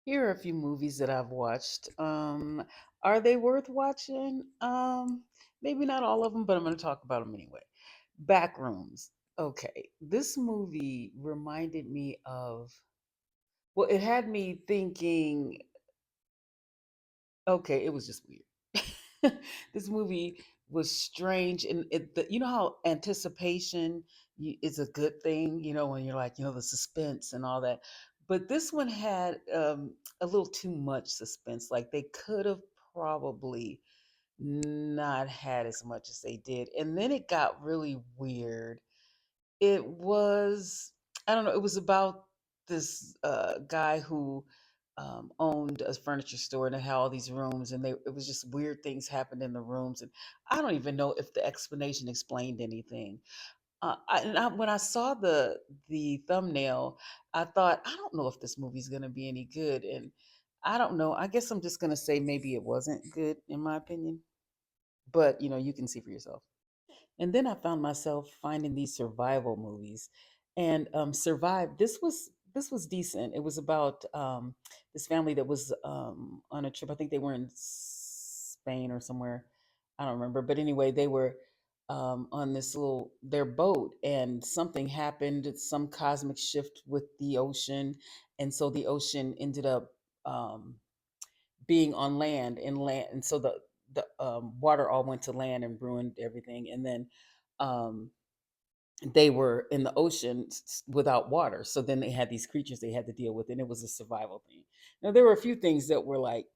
Here are a few movies that I've watched. Are they worth watching? Maybe not all of them, but I'm going to talk about them anyway. Backrooms. Okay, this movie reminded me of. Well, it had me thinking. Okay, it was just weird. This movie was strange, and you know how anticipation is a good thing. You know when you're like, the suspense and all that. But this one had a little too much suspense. Like they could have probably not had as much as they did, and then it got really weird. It was, I don't know, it was about this guy who owned a furniture store and it had all these rooms, and it was just weird things happened in the rooms, and I don't even know if the explanation explained anything. When I saw the thumbnail, I thought, I don't know if this movie's going to be any good, and I don't know. I guess I'm just going to say maybe it wasn't good in my opinion, but you can see for yourself. And then I found myself finding these survival movies, and Survive. This was decent. It was about this family that was on a trip. I think they were in Spain or somewhere. I don't remember, but anyway, they were on this little their boat, and something happened. Some cosmic shift with the ocean, and so the ocean ended up um, being on land and land, and so the water all went to land and ruined everything, and then um, they were in the ocean without water. So then they had these creatures they had to deal with, and it was a survival thing. Now there were a few things that were like,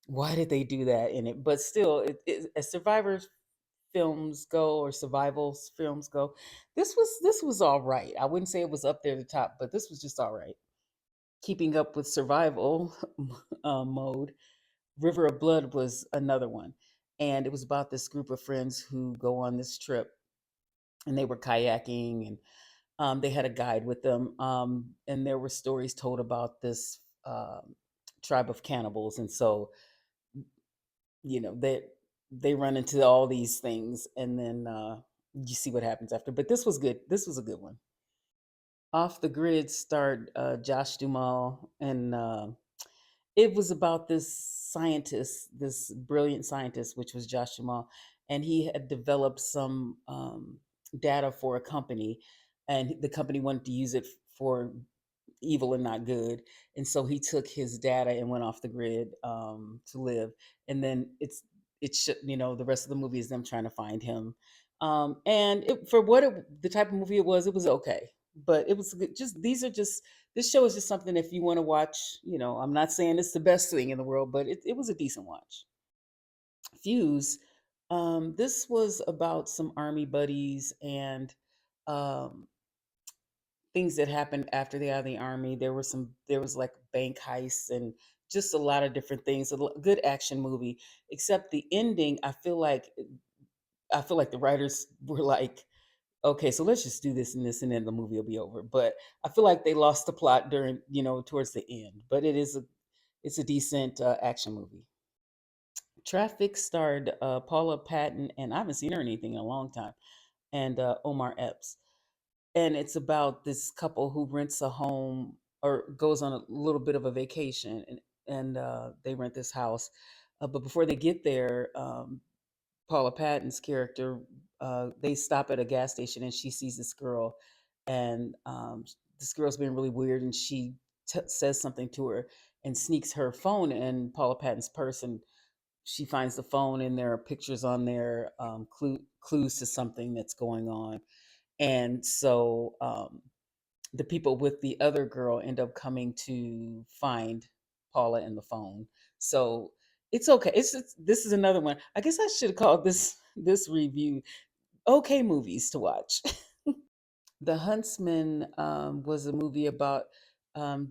why did they do that in it? But still, as survivors films go or survival films go, this was all right. I wouldn't say it was up there at the top, but this was just all right. Keeping up with survival mode. River of Blood was another one. And it was about this group of friends who go on this trip, and they were kayaking, and they had a guide with them. And there were stories told about this tribe of cannibals. And so, they run into all these things, and then you see what happens after. But this was good. This was a good one. Off the Grid starred Josh Duhamel, and it was about this scientist, this brilliant scientist, which was Josh Jamal, and he had developed some data for a company, and the company wanted to use it for evil and not good, and so he took his data and went off the grid to live, and then it should, the rest of the movie is them trying to find him, and for the type of movie it was okay, but it was good. Just these are just this show is just something if you want to watch. I'm not saying it's the best thing in the world, but it was a decent watch. Fuse. This was about some army buddies and um, things that happened after they out of the army. There was like bank heists and just a lot of different things. Good action movie, except the ending. I feel like the writers were like, okay, so let's just do this and this, and then the movie will be over. But I feel like they lost the plot during, towards the end. But it's a decent action movie. Traffic starred Paula Patton, and I haven't seen her in anything in a long time, and Omar Epps. And it's about this couple who rents a home or goes on a little bit of a vacation, and they rent this house. But before they get there, Paula Patton's character, they stop at a gas station, and she sees this girl, and this girl's being really weird, and she says something to her and sneaks her phone in Paula Patton's purse, and she finds the phone, and there are pictures on there, clues to something that's going on, and so the people with the other girl end up coming to find Paula in the phone. So it's okay. This is another one. I guess I should have called this review "Okay Movies to Watch." The Huntsman was a movie about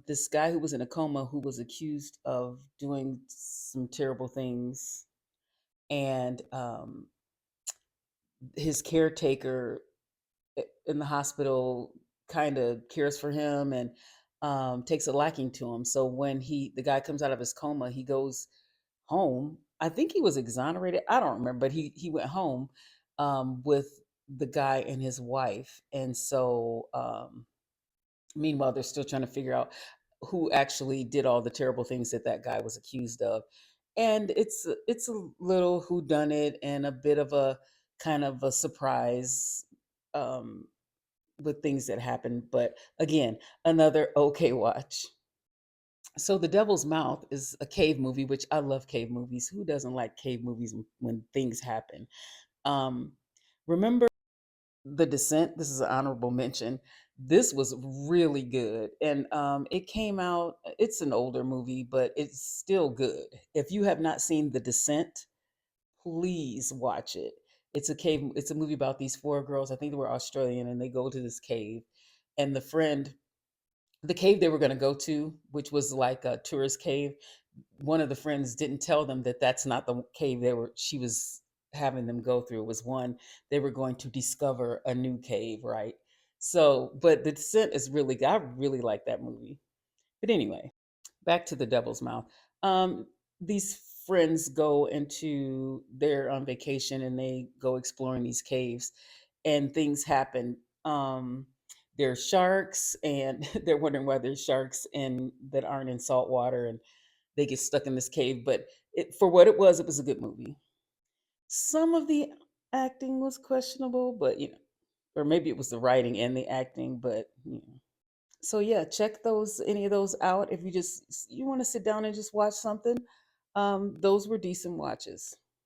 this guy who was in a coma who was accused of doing some terrible things, and his caretaker in the hospital kind of cares for him and takes a liking to him. So when the guy comes out of his coma, he goes home. I think he was exonerated. I don't remember, but he went home with the guy and his wife, and so meanwhile they're still trying to figure out. who actually did all the terrible things that that guy was accused of. And it's a little whodunit and a bit of a kind of a surprise, um, with things that happen. But again, another okay watch. So The Devil's Mouth is a cave movie, which I love cave movies. Who doesn't like cave movies when things happen? Um, remember The Descent? This is an honorable mention. This was really good. And it came out, it's an older movie, but it's still good. If you have not seen The Descent, please watch it. It's a movie about these four girls. I think they were Australian, and they go to this cave. And the cave they were going to go to, which was like a tourist cave, one of the friends didn't tell them that that's not the cave she was having them go through. It was one they were going to discover a new cave, right? So, but The Descent is really good. I really like that movie. But anyway, back to The Devil's Mouth. Um, these friends go into they're on vacation and they go exploring these caves, and things happen. There's sharks, and they're wondering why there's sharks in that aren't in salt water, and they get stuck in this cave. But for what it was a good movie. Some of the acting was questionable, but or maybe it was the writing and the acting, but so yeah, check those any of those out if you want to sit down and just watch something. Those were decent watches.